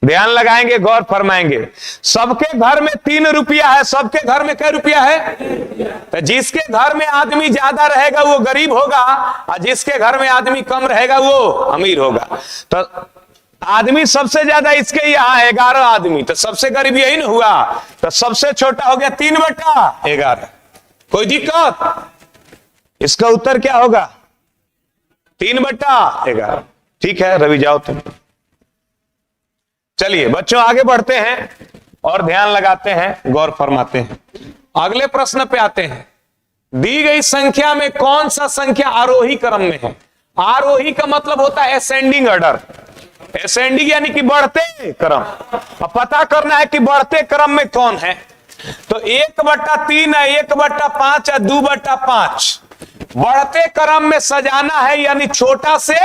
ध्यान लगाएंगे, गौर फरमाएंगे। सबके घर में 3 रुपया है, सबके घर में कै रुपया है? तो जिसके घर में आदमी ज्यादा रहेगा वो गरीब होगा, और जिसके घर में आदमी कम रहेगा वो अमीर होगा। तो आदमी सबसे ज्यादा इसके यहाँ 11 आदमी, तो सबसे गरीब यही न हुआ। तो सबसे छोटा हो गया 3/11। कोई दिक्कत? इसका उत्तर क्या होगा? 3/11। ठीक है रवि, जाओ तुम। चलिए बच्चों आगे बढ़ते हैं और ध्यान लगाते हैं, गौर फरमाते हैं। अगले प्रश्न पे आते हैं। दी गई संख्या में कौन सा संख्या आरोही क्रम में है? आरोही का मतलब होता है असेंडिंग ऑर्डर। असेंडिंग यानी कि बढ़ते क्रम। अब पता करना है कि बढ़ते क्रम में कौन है। तो 1/3 है, 1/5 है, 2/5। बढ़ते क्रम में सजाना है, यानी छोटा से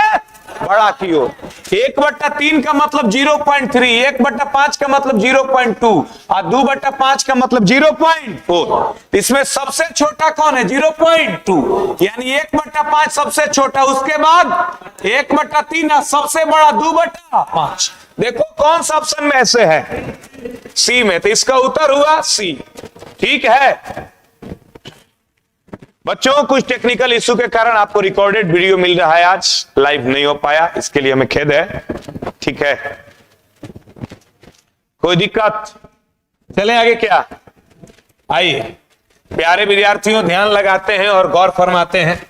बड़ा की ओर। 1/3 का मतलब 0.3, 1/5 का मतलब 0.2 और 2/5 का मतलब 0.4। इसमें सबसे छोटा कौन है? 0.2, यानी 1/5 सबसे छोटा, उसके बाद 1/3 सबसे बड़ा 2/5। देखो कौन सा ऑप्शन में ऐसे है? सी में। तो इसका उत्तर हुआ सी। ठीक है बच्चों, कुछ टेक्निकल इश्यू के कारण आपको रिकॉर्डेड वीडियो मिल रहा है, आज लाइव नहीं हो पाया, इसके लिए हमें खेद है। ठीक है, कोई दिक्कत? चलें आगे। क्या? आइए प्यारे विद्यार्थियों, ध्यान लगाते हैं और गौर फरमाते हैं।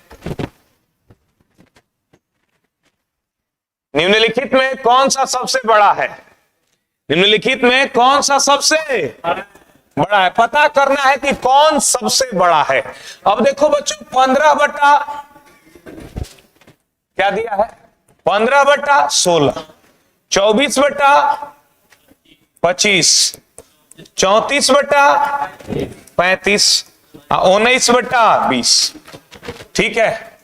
निम्नलिखित में कौन सा सबसे बड़ा है? निम्नलिखित में कौन सा सबसे बड़ा है? पता करना है कि कौन सबसे बड़ा है। अब देखो बच्चों, 15 क्या दिया है? 15/16, 24/25, 34/35, 19/20। ठीक है,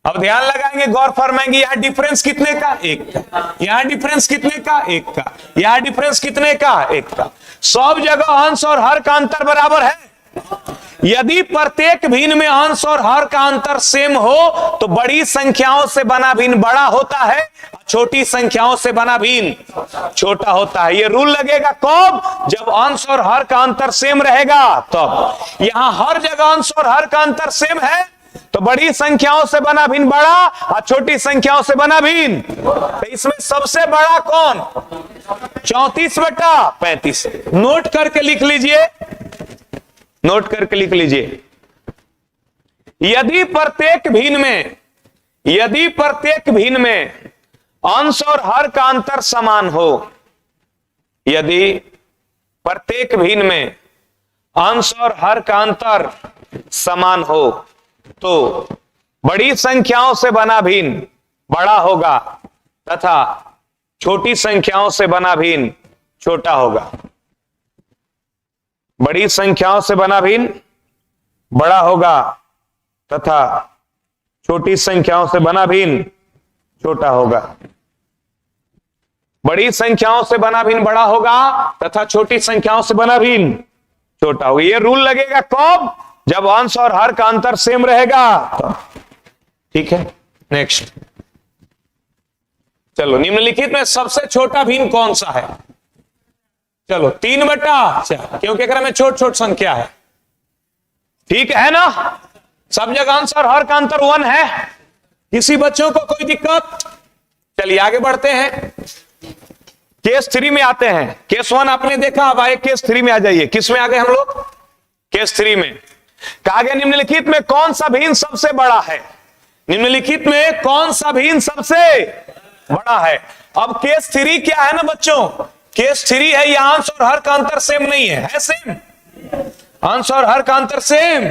अब ध्यान लगाएंगे, गौर फरमाएंगे। यहां डिफरेंस कितने का? 1 का। यहां डिफरेंस कितने का? 1 का। यहां डिफरेंस कितने का? 1 का। सब जगह अंश और हर का अंतर बराबर है। यदि प्रत्येक भिन्न में अंश और हर का अंतर सेम हो तो बड़ी संख्याओं से बना भिन्न बड़ा होता है, छोटी संख्याओं से बना भिन्न छोटा होता है। ये रूल लगेगा कब? जब अंश और हर का अंतर सेम रहेगा तब। यहां हर जगह अंश और हर का अंतर सेम है, तो बड़ी संख्याओं से बना भिन्न बड़ा और छोटी संख्याओं से बना भिन्न। तो इसमें सबसे बड़ा कौन? 34/35। नोट करके लिख लीजिए, नोट करके लिख लीजिए। यदि प्रत्येक भिन्न में अंश और हर का अंतर समान हो, यदि प्रत्येक भिन्न में अंश और हर का अंतर समान हो तो बड़ी संख्याओं से बना भिन्न बड़ा होगा तथा छोटी संख्याओं से बना भिन्न छोटा होगा। बड़ी संख्याओं से बना भिन्न बड़ा होगा तथा छोटी संख्याओं से बना भिन्न छोटा होगा। बड़ी संख्याओं से बना भिन्न बड़ा होगा तथा छोटी संख्याओं से बना भिन्न छोटा होगा। यह रूल लगेगा कब? जब अंश और हर का अंतर सेम रहेगा तो। ठीक है, नेक्स्ट। चलो, निम्नलिखित में सबसे छोटा भिन्न कौन सा है? चलो 3/4, क्योंकि अगर में छोट छोट संख्या है। ठीक है ना? सब जगह अंश और हर का अंतर 1 है। किसी बच्चों को कोई दिक्कत? चलिए आगे बढ़ते हैं, केस 3 में आते हैं। केस 1 आपने देखा, अब आए केस 3 में आ जाइए। किस में आ गए हम लोग? केस 3 में कहा गया निम्नलिखित में कौन सा भिन्न सबसे बड़ा है? निम्नलिखित में कौन सा भिन्न सबसे बड़ा है? अब केस 3 क्या है ना बच्चों? केस 3 है, यहां अंश और हर का अंतर सेम नहीं है सेम? अंश और हर का अंतर सेम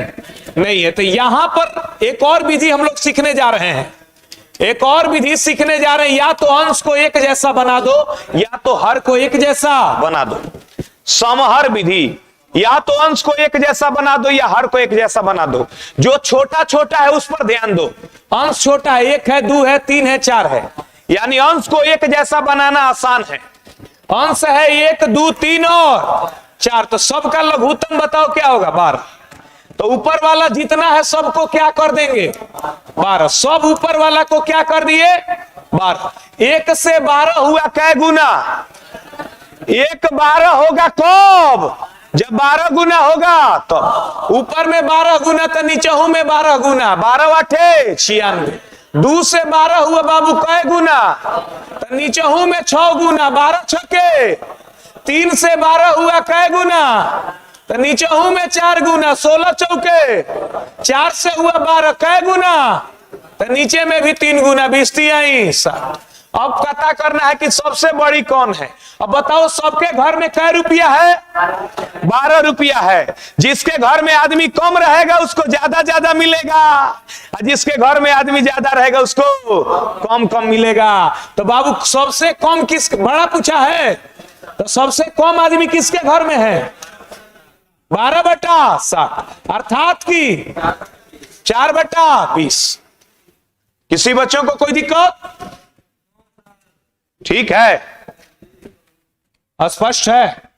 नहीं है। तो यहां पर एक और विधि हम लोग सीखने जा रहे हैं। एक और विधि सीखने जा रहे हैं। या तो अंश को एक जैसा बना दो या तो हर को एक जैसा बना दो। समहर विधि। या तो अंश को एक जैसा बना दो या हर को एक जैसा बना दो। जो छोटा छोटा है उस पर ध्यान दो। अंश छोटा है, 1 है, 2 है, 3 है, 4 है, यानी अंश को एक जैसा बनाना आसान है। अंश है 1, 2, 3 और 4, तो सबका लघुत्तम बताओ क्या होगा? 12। तो ऊपर वाला जितना है सबको क्या कर देंगे? 12। सब ऊपर वाला को क्या कर दिए? 12। 1 से 12 हुआ कै गुना? एक 12 होगा कब? जब 12 गुना होगा तो ऊपर में 12 गुना तो नीचे हूं में 12 गुना, 12 आठे 96। 2 से 12 हुआ बाबू कै गुना? तो नीचे हूं में 6 गुना, 12 छके। 3 से 12 हुआ कै गुना? तो नीचे हूं में 4 गुना, 16 चौके। 4 से हुआ 12 कै गुना? तो नीचे में भी 3 गुना, 20 तिहाई 60। अब पता करना है कि सबसे बड़ी कौन है। अब बताओ सबके घर में कै रुपया है? 12 रुपया है। जिसके घर में आदमी कम रहेगा उसको ज्यादा मिलेगा, और जिसके घर में आदमी ज्यादा रहेगा उसको कम मिलेगा। तो बाबू सबसे कम किस बड़ा पूछा है, तो सबसे कम आदमी किसके घर में है? 12/60 अर्थात कि 4/20। किसी बच्चों को कोई दिक्कत? ठीक है, स्पष्ट है।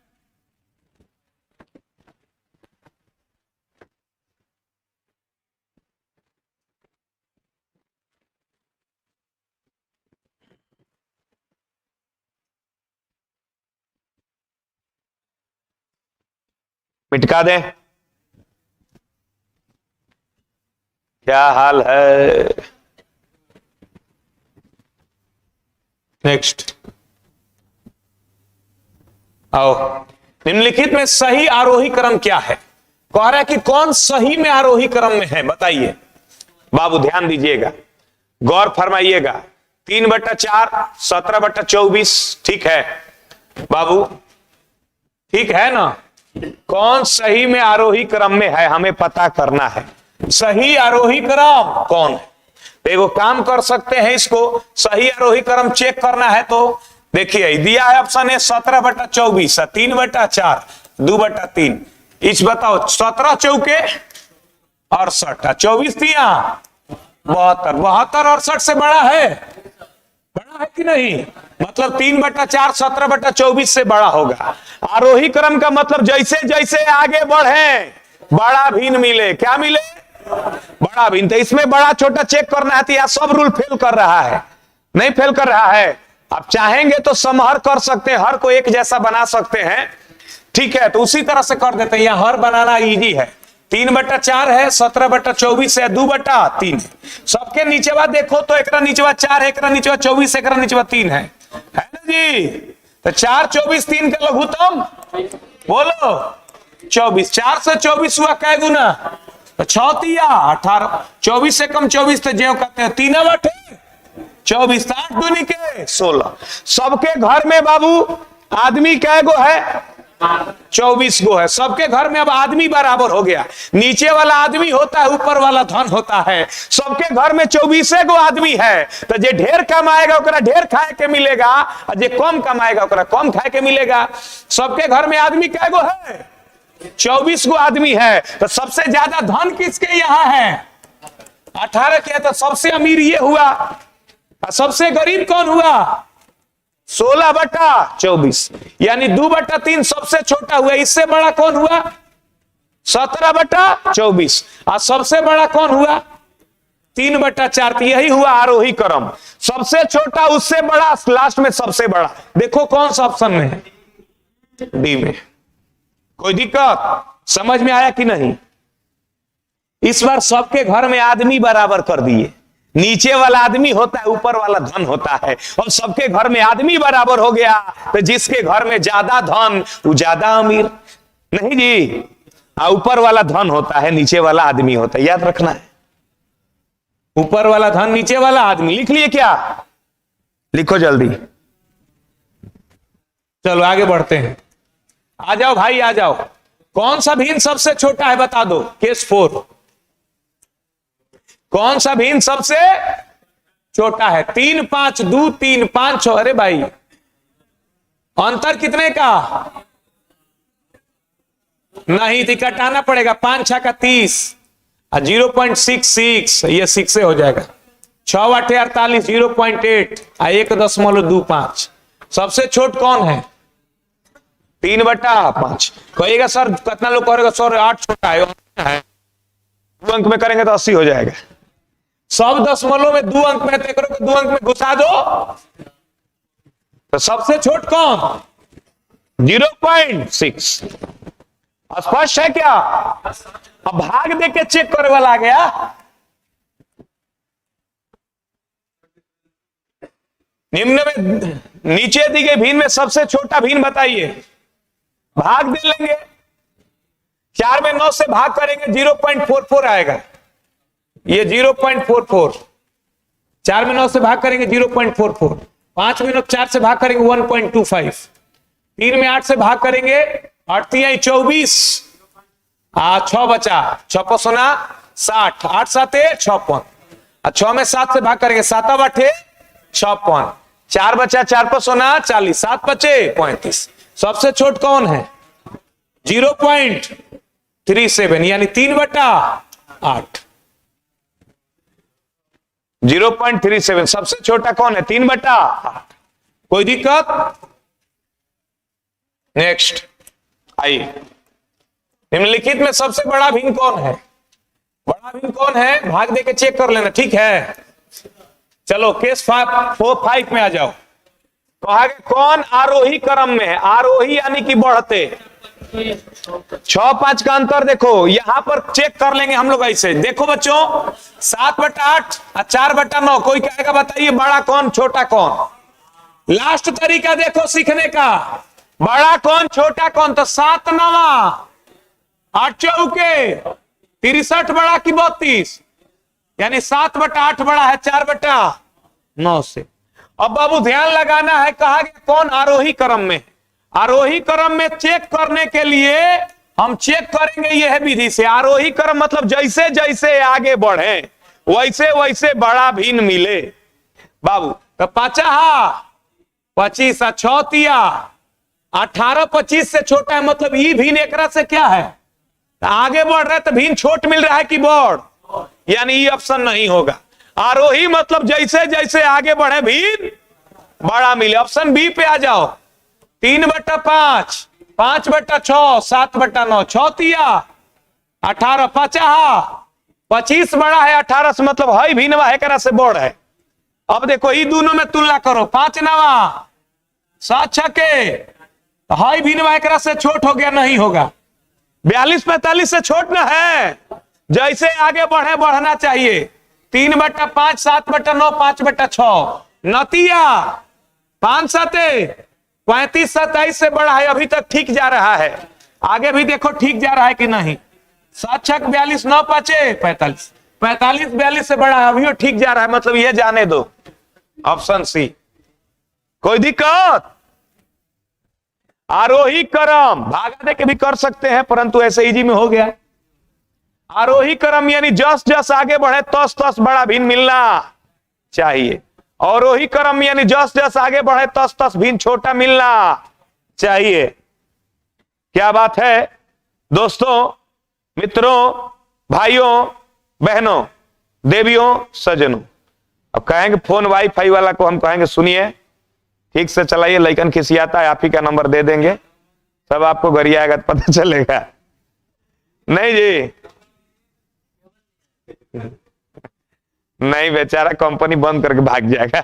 मिटका दें। क्या हाल है? नेक्स्ट आओ। निम्नलिखित में सही आरोही क्रम क्या है? कह रहा है कि कौन सही में आरोही क्रम में है, बताइए। बाबू ध्यान दीजिएगा, गौर फरमाइएगा। 3/4 17/24 ठीक है बाबू, ठीक है ना? कौन सही में आरोही क्रम में है हमें पता करना है। सही आरोही क्रम कौन है? एगो काम कर सकते हैं, इसको सही आरोही क्रम चेक करना है तो देखिए दिया है ऑप्शन है 17/24, 3/4, 2/3। इस बताओ 17 चौके 68, 24 तिया 72। 72 68 से बड़ा है? बड़ा है कि नहीं? मतलब 3/4 17/24 से बड़ा होगा। आरोही क्रम का मतलब जैसे जैसे आगे बढ़े बड़ा भिन्न मिले। क्या मिले? बड़ा भिन्न। तो इसमें बड़ा छोटा चेक करना है, तो यह सब रूल फेल कर रहा है, नहीं फेल कर रहा है। आप चाहेंगे तो समहर कर सकते हैं, हर को एक जैसा बना सकते हैं, ठीक है? तो उसी तरह से कर देते हैं। यहां हर बनाना इजी है। 3/4 है, 17/24 है, 2/3 है। सबके नीचेवा देखो तो एक नीचेवा 4 है, एक नीचेवा 24, एक नीचेवा 3 है ना जी? तो 4 24 3 का लघुत्तम बोलो 24। 4 से 24 हुआ कै गुना? तो 6 तिया 18। 24 से कम 24 तो जो कहते हैं 3/8 24, 8 दूनी के 16। सबके घर में बाबू आदमी कै गो है? 24 गो है। सबके घर में अब आदमी बराबर हो गया। नीचे वाला आदमी होता है, ऊपर वाला धन होता है। सबके घर में 24 गो आदमी है। तो जे ढेर कमाएगा ओकरा ढेर खाए के मिलेगा, और जे कम कमाएगा ओकरा कम खाए के मिलेगा। सबके घर में आदमी कै गो है? 24 गो आदमी है। तो सबसे ज्यादा धन किसके यहाँ है? 18 के। तो सबसे अमीर ये हुआ, और सबसे गरीब कौन हुआ? 16/24, यानी 2/3 सबसे छोटा हुआ। इससे बड़ा कौन हुआ? 17/24। और सबसे बड़ा कौन हुआ? 3/4। यही हुआ आरोही क्रम। सबसे छोटा उससे बड़ा, लास्ट में सबसे बड़ा। देखो कौन सा ऑप्शन में है? डी में। कोई दिक्कत समझ में आया कि नहीं? इस बार सबके घर में आदमी बराबर कर दिए। नीचे वाला आदमी होता है, ऊपर वाला धन होता है, और सबके घर में आदमी बराबर हो गया। तो जिसके घर में ज्यादा धन वो ज्यादा अमीर नहीं जी। ऊपर वाला धन होता है, नीचे वाला आदमी होता है, याद रखना है। ऊपर वाला धन, नीचे वाला आदमी। लिख लिए क्या? लिखो जल्दी। चलो आगे बढ़ते हैं। आ जाओ भाई आ जाओ। कौन सा भिन्न सबसे छोटा है बता दो। केस 4। कौन सा भिन्न सबसे छोटा है? 3 5 2 3 5 6। अरे भाई अंतर कितने का? नहीं तो घटाना पड़ेगा। 5 6 का 30 और 0.66, ये 6 से हो जाएगा। 6 8 48, 0.8 और 1.25। सबसे छोट कौन है? 3/5। कहिएगा सर कितना लोग करेगा? सर 8 छोटा है। 2 अंक में करेंगे तो 80 हो जाएगा। सब दशमलव में 2 अंक में 2 अंक में घुसा दो। तो सबसे छोट कौन? 0.6। स्पष्ट है क्या? अब भाग दे के चेक करे वाला आ गया। निम्न में नीचे दी गई भिन्न में सबसे छोटा भिन्न बताइए। भाग दे लेंगे, 4 में 9 से भाग करेंगे 0.44 आएगा। ये 0.44, 4 में 9 से भाग करेंगे 0.44, 5 में 4 से भाग करेंगे 1.25, 3 में 8 से भाग करेंगे 8 24, 6 बचा, 6 पसोना 60, 8 7 56, 6 में 7 से भाग करेंगे 7 8 56, 4 बचा, 4 पसोना 40, 7 बचे 35। सबसे छोट कौन है? 0.37 यानी 3/8। 0.37 सबसे छोटा कौन है? 3/8। कोई दिक्कत? नेक्स्ट आइए, निम्नलिखित में सबसे बड़ा भिन्न कौन है? बड़ा भिन्न कौन है? भाग दे के चेक कर लेना, ठीक है। चलो केस 5 में आ जाओ। तो आगे कौन आरोही क्रम में है? आरोही यानी कि बढ़ते। 6-5 का अंतर देखो, यहां पर चेक कर लेंगे हम लोग ऐसे। देखो बच्चों, 7/8 और 4/9, कोई कहेगा बताइए बड़ा कौन छोटा कौन? लास्ट तरीका देखो सीखने का, बड़ा कौन छोटा कौन? तो 7 9 8 चौके 63 बड़ा कि 32, यानी 7/8 बड़ा है 4/9 से। अब बाबू ध्यान लगाना है, कहा गया कौन आरोही क्रम में। आरोही क्रम में चेक करने के लिए हम चेक करेंगे यह विधि से। आरोही क्रम मतलब जैसे जैसे आगे बढ़े वैसे वैसे बड़ा भिन्न मिले बाबू। तो 5 25 6 18 25 से छोटा है, मतलब ये भिन्न एकरा से क्या है? आगे बढ़ रहे तो भिन्न छोट मिल रहा है कि बड़, यानी ये ऑप्शन नहीं होगा। आरोही मतलब जैसे जैसे आगे बढ़े भिन्न बड़ा मिले। ऑप्शन बी पे आ जाओ। 3/5, 5/6, 7/9, 6 18 50, 25 बड़ा है 18 से, मतलब है भिन्न है से बड़ है। अब देखो ये दोनों में तुलना करो, 5 9 7 6 है भिन्न है से छोट हो गया, नहीं होगा। 42 45 से छोट ना है, जैसे आगे बढ़े बढ़ना चाहिए। 3/5, 7/9, 5/6, नतिया 5 7 35 27 से बड़ा है, अभी तक ठीक जा रहा है। आगे भी देखो ठीक जा रहा है कि नहीं। 7 6 42, 9 5 45, 45 42 से बड़ा है, अभी ठीक जा रहा है, मतलब ये जाने दो। Option C. कोई दिक्कत? आरोही क्रम भागा दे के भी कर सकते हैं, परंतु ऐसे इजी में हो गया। आरोही क्रम यानी जस जस आगे बढ़े तस तस बड़ा भिन्न मिलना चाहिए। अवरोही क्रम यानी जस जस आगे बढ़े तस तस भिन्न छोटा मिलना चाहिए। क्या बात है दोस्तों, मित्रों, भाइयों, बहनों, देवियों, सजनों। अब कहेंगे फोन वाईफाई वाला को हम कहेंगे सुनिए ठीक से चलाइए, लेकिन खिसियाता है, आप ही का नंबर दे देंगे, सब आपको घर आएगा तो पता चलेगा। नहीं जी, नहीं बेचारा कंपनी बंद करके भाग जाएगा।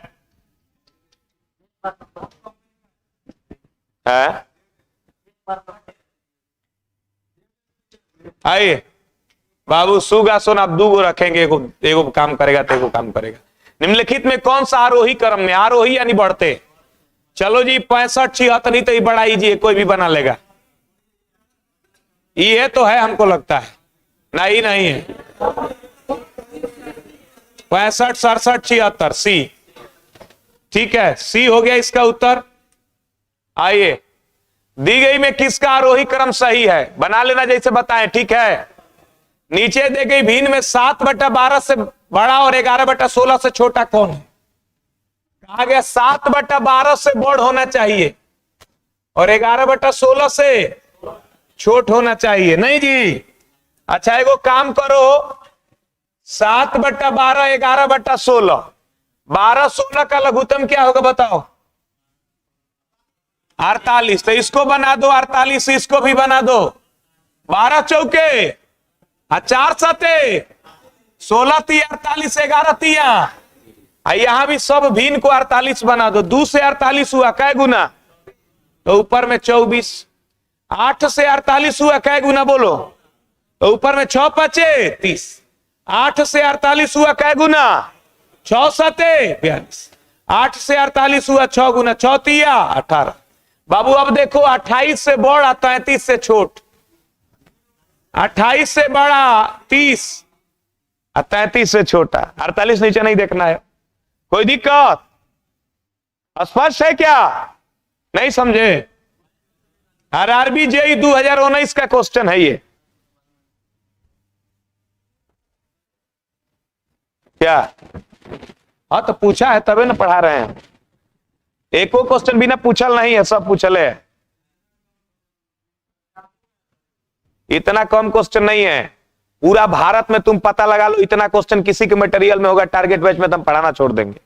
आइए बाबू, सुगा सोन आप 2 गो रखेंगे, एगो काम करेगा तो एगो काम करेगा। निम्नलिखित में कौन सा आरोही क्रम में? आरोही यानी बढ़ते। चलो जी 65 76 नहीं तो ये बड़ा इजी है, कोई भी बना लेगा। ये तो है, हमको लगता है नहीं नहीं है। 65 67 76 सी, ठीक है, सी हो गया इसका उत्तर। आइए, दी गई में किसका आरोही क्रम सही है? बना लेना जैसे बताएं, ठीक है। नीचे दी गई भिन्न में 7/12 से बड़ा और 11/16 से छोटा कौन है? कहा गया 7/12 से बड़ होना चाहिए और 11/16 से छोट होना चाहिए। नहीं जी, अच्छा एगो काम करो, 7/12 11/16, 12 16 का लघुत्तम क्या होगा बताओ? 48। तो इसको बना दो 48, इसको भी बना दो। 12 चौके 4 7 16 3 48 11 3। यहां भी सब भिन्न को 48 बना दो। 2 से 48 हुआ कै गुना? तो ऊपर में 24। 8 से 48 हुआ कै गुना बोलो, तो ऊपर में 6 5 30। 8 से 48 हुआ कै गुना, 6 7 42। 8 से 48 हुआ 6 गुना 6 3 18। बाबू अब देखो 28 से बड़ा 33 से छोट, 28 से बड़ा 30 और 33 से छोटा। 48 नीचे नहीं देखना है, कोई दिक्कत? स्पष्ट है क्या? नहीं समझे? आरआरबी जेई 2019 का क्वेश्चन है ये। क्या? हाँ तो पूछा है तबे ना पढ़ा रहे हैं। एको क्वेश्चन बिना पूछल नहीं है, सब पूछल है। इतना कम क्वेश्चन नहीं है, पूरा भारत में तुम पता लगा लो इतना क्वेश्चन किसी के मटेरियल में होगा, टारगेट बैच में तुम पढ़ाना छोड़ देंगे।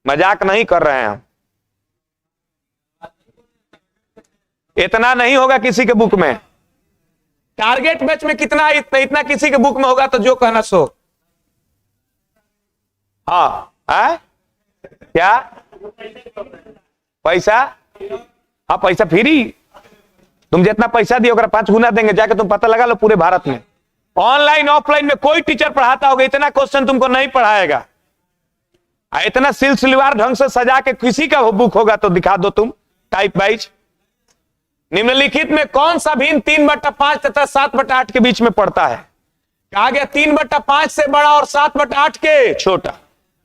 मजाक नहीं कर रहे हैं हम, इतना नहीं होगा किसी के बुक में। टारगेट बैच में कितना इतना किसी के बुक में होगा तो जो कहना सो। हाँ क्या पैसा? हाँ पैसा फ्री, तुम जितना पैसा दिए 5 गुना देंगे, जाके तुम पता लगा लो पूरे भारत में। ऑनलाइन ऑफलाइन में कोई टीचर पढ़ाता होगा इतना क्वेश्चन तुमको नहीं पढ़ाएगा। इतना सिलसिलेवार ढंग से सजा के किसी का बुक होगा तो दिखा दो तुम टाइप वाइज। निम्नलिखित में कौन सा भिन्न 3/5 तथा 7/8 के बीच में पड़ता है? कहा गया 3/5 से बड़ा और 7/8 के छोटा।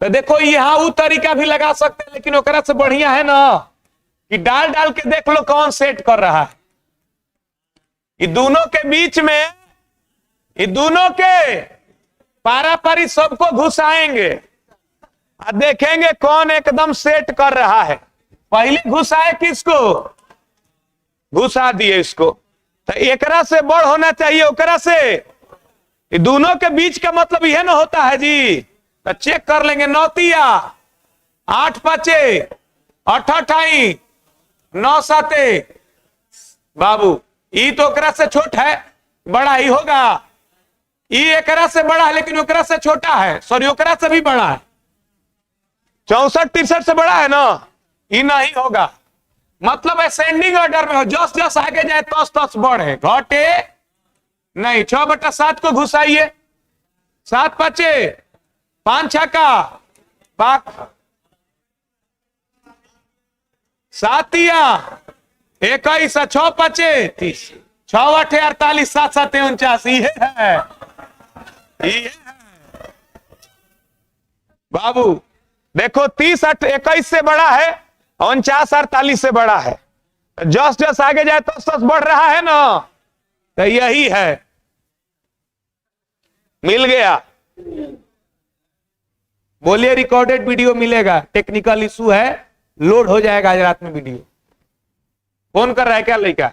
तो देखो यहां वो तरीका भी लगा सकते हैं, लेकिन ओकरा से बढ़िया है ना कि डाल डाल के देख लो कौन सेट कर रहा है। ये दोनों के बीच में, ये दोनों के पारा पारी सबको घुसाएंगे और देखेंगे कौन एकदम सेट कर रहा है। पहले घुसाए किसको? घुसा दिए इसको। तो एकरा से बड़ होना चाहिए ओकरा से। ये दोनों के बीच का मतलब यह ना होता है जी। तो चेक कर लेंगे 9 3 8 5 8 28 9 7। बाबू ई तो ओकरा से छोटा है, बड़ा ही होगा। ई एकरा से बड़ा है लेकिन ओकरा से छोटा है, सॉरी ओकरा से भी बड़ा है। 64 63 से बड़ा है ना, ई नहीं होगा। मतलब असेंडिंग ऑर्डर में हो, जस जस आगे जाए तस तस बढ़े, घटे नहीं। 6/7 को घुसाइए, 7 5 5 6 पाक 7 21 6 5 30 6 8 48 7 7 49। ये है बाबू। देखो 30 21 से बड़ा है, 49 48 से बड़ा है। जस जस आगे जाए तस तस बढ़ रहा है ना, तो यही है। मिल गया? बोलिए रिकॉर्डेड वीडियो मिलेगा। टेक्निकल इशू है, लोड हो जाएगा आज रात में वीडियो। फोन कर रहा है क्या लड़का?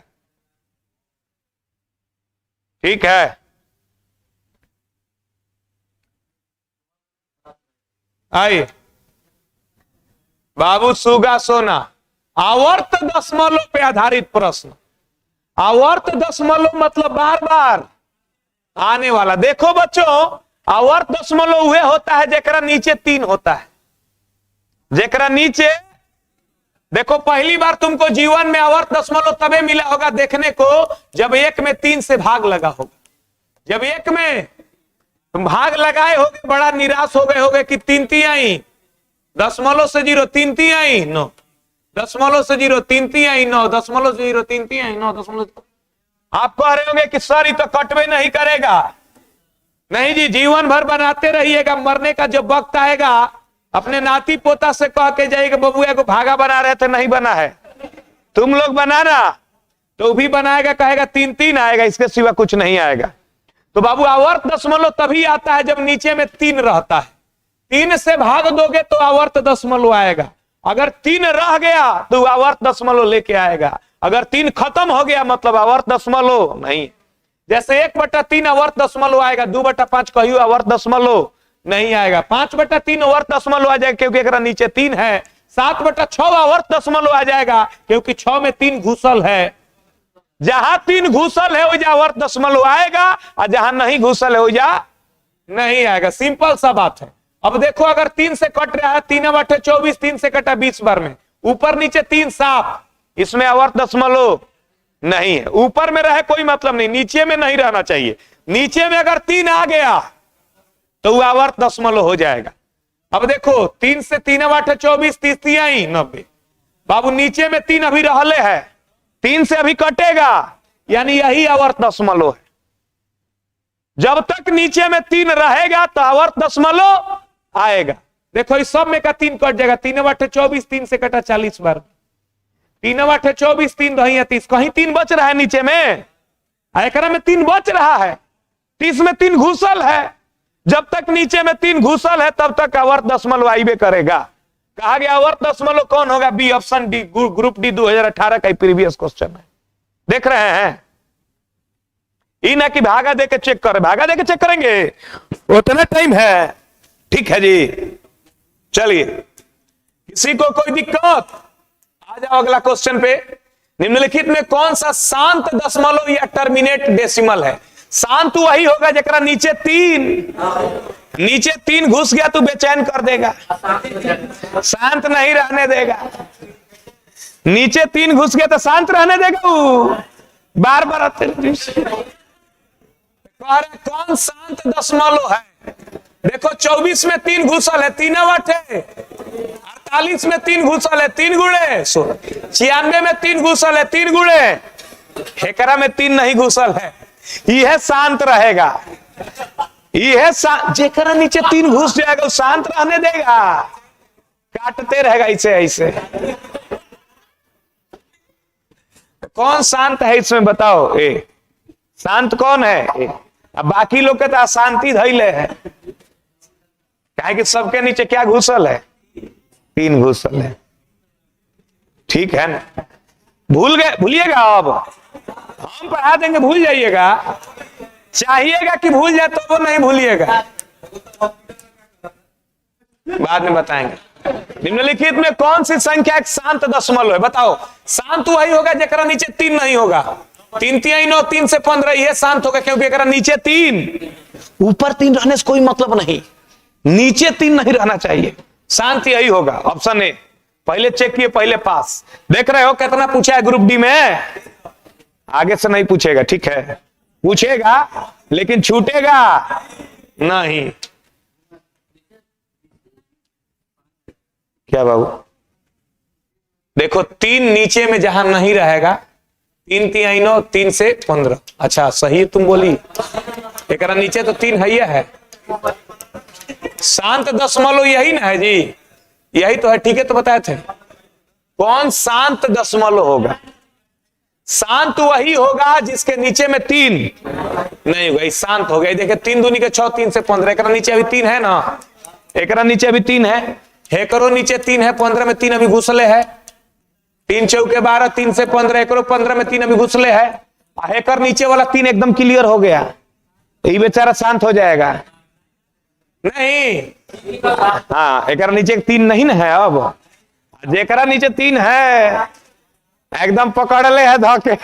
ठीक है। आइए बाबू, सुगा सोना आवर्त दशमलव पे आधारित प्रश्न। आवर्त दशमलव मतलब बार बार आने वाला। देखो बच्चों, आवर्त दशमलव वह होता है जेकरा नीचे 3 होता है। जेकरा नीचे, देखो पहली बार तुमको जीवन में आवर्त दशमलव तबे मिला होगा देखने को जब 1 में 3 से भाग लगा होगा। जब 1 में तुम भाग लगाए होगे, बड़ा निराश हो गए होगे कि 3 3 आई, दशमलव से 0 3 3 आई 9, दशमलव से 0 3 3 आई 9, दशमलव से 0 3 3 आई 9 दशमलव। आप कह रहे होंगे कि सर ये तो कटवे नहीं करेगा। नहीं जी, जीवन भर बनाते रहिएगा। मरने का जब वक्त आएगा अपने नाती पोता से कह के जाइएगा बबुआ को भागा बना रहे थे, नहीं बना है, तुम लोग बनाना। तो भी बनाएगा, कहेगा 3 3 आएगा, इसके सिवा कुछ नहीं आएगा। तो बाबू आवर्त दशमलव तभी आता है जब नीचे में 3 रहता है। 3 से भाग दोगे तो आवर्त दशमलव आएगा। अगर 3 रह गया तो आवर्त दशमलव लेके आएगा। अगर 3 खत्म हो गया मतलब आवर्त दशमलव नहीं। जैसे 1/3 आवर्त दशमलव आएगा, 2/5 कहियो आवर्त दशमलव नहीं आएगा। 5/3 आवर्त दशमलव आ जाएगा क्योंकि एकरा नीचे 3 है। 7/6 आवर्त दशमलव आ जाएगा क्योंकि 6 में 3 घुसल है। जहां 3 घुसल है वही आवर्त दशमलव आएगा, और जहां नहीं घुसल है वही नहीं आएगा। सिंपल सा बात है। अब देखो अगर 3 से कट रहा है, 3 8 24, 3 से कटा 20 बार में, ऊपर नीचे 3 साफ, इसमें आवर्त दशमलव नहीं है। ऊपर में रहे कोई मतलब नहीं, नीचे में नहीं रहना चाहिए। नीचे में अगर 3 आ गया तो वह आवर्त दशमलव हो जाएगा। अब देखो 3 से 3 8 24, 30 3 90। बाबू नीचे में 3 अभी रहले है, 3 से अभी कटेगा, यानी यही आवर्त दशमलव है। जब तक नीचे में 3 रहेगा तो आवर्त दशमलव आएगा। देखो इस सब में का 3 कट जाएगा, 3 8 24, 3 से कटा 40 बार, 3 8 24, 3 2 30, कहीं 3 बच रहा है नीचे में, एकरा में 3 बच रहा है, 30 में 3 घुसल है। जब तक नीचे में 3 घुसल है तब तक आवर्त दशमलव आइबे करेगा। कहा गया आवर्त दशमलव कौन होगा? B option D, group D 2018 का प्रीवियस क्वेश्चन है। देख रहे हैं, ये ना कि भागा देके चेक कर, भागा देके चेक करेंगे उतना टाइम है। ठीक है जी, चलिए किसी को कोई दिक्कत? आ जाओ अगला क्वेश्चन पे। निम्नलिखित में कौन सा शांत दशमलव या टर्मिनेट डेसिमल है? शांत वही होगा जरा नीचे 3 घुस गया तो बेचैन कर देगा, शांत नहीं रहने देगा। नीचे 3 घुस गया तो शांत रहने देगा, वो बार बार आते। कौन शांत दशमलव है? देखो 24 में 3 घुसल है, 3 8 है, 48 में 3 घुसल है, 3 गुणे 96 में 3 घुसल है, 3 गुणे एकरा में 3 नहीं घुसल है, यह शांत रहेगा। यह जेकरा नीचे 3 घुस जाएगा वो शांत रहने देगा, काटते रहेगा इसे ऐसे। कौन शांत है इसमें बताओ? शांत कौन है? अब बाकी लोग के तो अशांति धैले है, काहे कि सबके नीचे क्या घुसल है? 3 घुसल है। ठीक है ना, भूल गए? भूलिएगा, अब हम पढ़ा देंगे, भूल जाइएगा। चाहिएगा कि भूल जाए तो वो नहीं भूलिएगा, बाद में बताएंगे। निम्नलिखित में कौन सी संख्या एक शांत दशमलव है? बताओ। शांत वही होगा जरा नीचे 3 नहीं होगा। 3 3 9, 3 से 15 यह शांत होगा, क्योंकि अगर नीचे 3, ऊपर 3 रहने से कोई मतलब नहीं, नीचे 3 नहीं रहना चाहिए। शांत यही होगा, ऑप्शन ए। पहले चेक किए, पहले पास। देख रहे हो कितना पूछा है ग्रुप डी में? आगे से नहीं पूछेगा, ठीक है? पूछेगा लेकिन छूटेगा नहीं। क्या बाबू? देखो 3 नीचे में जहां नहीं रहेगा, 3 3 9, 3 से 15। अच्छा सही तुम बोली, एक नीचे तो 3 है। शांत दशमलव यही ना है जी, यही तो है। ठीक है, तो बताए थे कौन शांत दशमलव होगा? शांत वही होगा जिसके नीचे में 3 नहीं होगा, शांत हो गया। देखिए 3 दूनी के 6, 3 से 15, एक नीचे अभी 3 है ना, एक नीचे अभी 3 है, हेकरो नीचे 3 है, 15 में 3 अभी घुसले है, 3 चौके 12, 3 से 15, एकरो 15 में 3 अभी घुसले है, हेकर नीचे वाला 3 एकदम क्लियर हो गया, तो ये बेचारा शांत हो जाएगा नहीं। हाँ, एक नीचे 3 नहीं ना है, अब जेकरा नीचे 3 है एकदम पकड़ ले है धोखे।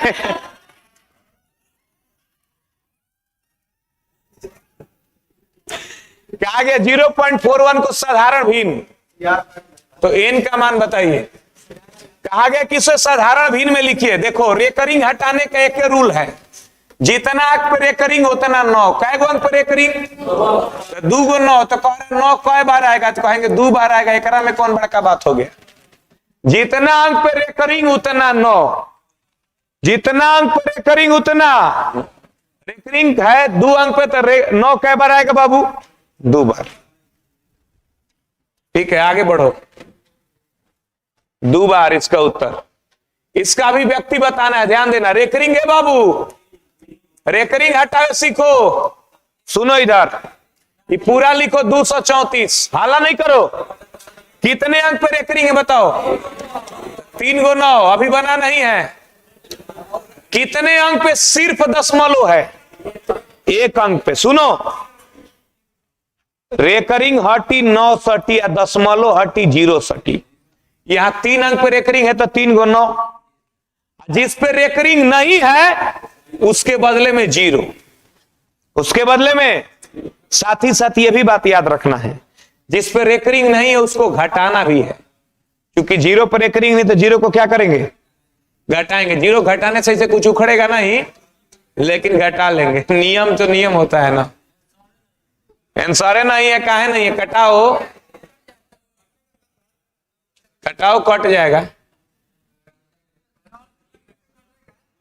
क्या गया 0.41 को साधारण भिन्न, तो n का मान बताइए। कहा गया कि इसे साधारण भिन्न में लिखिए। देखो रेकरिंग हटाने का एक रूल है, जितना अंक पे रेकरिंग उतना 9। कै गो अंक पे रेकरिंग? 2 गो 9, तो कह रहे 9 कै बार आएगा? तो कहेंगे 2 बार आएगा। एकरा में कौन बड़का बात हो गया? जितना अंक पे रेकरिंग उतना 9, जितना अंक पे रेकरिंग उतना। रेकरिंग है 2 अंक पे, तो 9 कै बार आएगा बाबू? 2 बार। ठीक है, आगे बढ़ो। 2 बार इसका उत्तर। इसका भी व्यक्ति बताना है, ध्यान देना। रेकरिंग है बाबू, रेकरिंग हटाओ सीखो। सुनो इधर, ये पूरा लिखो 234, हाला नहीं करो। कितने अंक पे रेकरिंग है बताओ? 3 गो 9, अभी बना नहीं है। कितने अंक पे सिर्फ दशमलव है? 1 अंक पे। सुनो, रेकरिंग हटी 9 सटी या दशमलव हटी 0 सटी। यहां 3 अंक पे रेकरिंग है तो 3 गो 9। जिस पे रेकरिंग नहीं है उसके बदले में 0, उसके बदले में। साथ ही साथ यह भी बात याद रखना है, जिस पे रेकरिंग नहीं है उसको घटाना भी है, क्योंकि 0 पर रेकरिंग नहीं तो 0 को क्या करेंगे? घटाएंगे, जीरो घटाने से इसे कुछ उखड़ेगा नहीं, लेकिन घटा लेंगे। नियम तो नियम होता है ना, आंसर नहीं है, काहे नहीं है, कटाओ कटाओ कट जाएगा।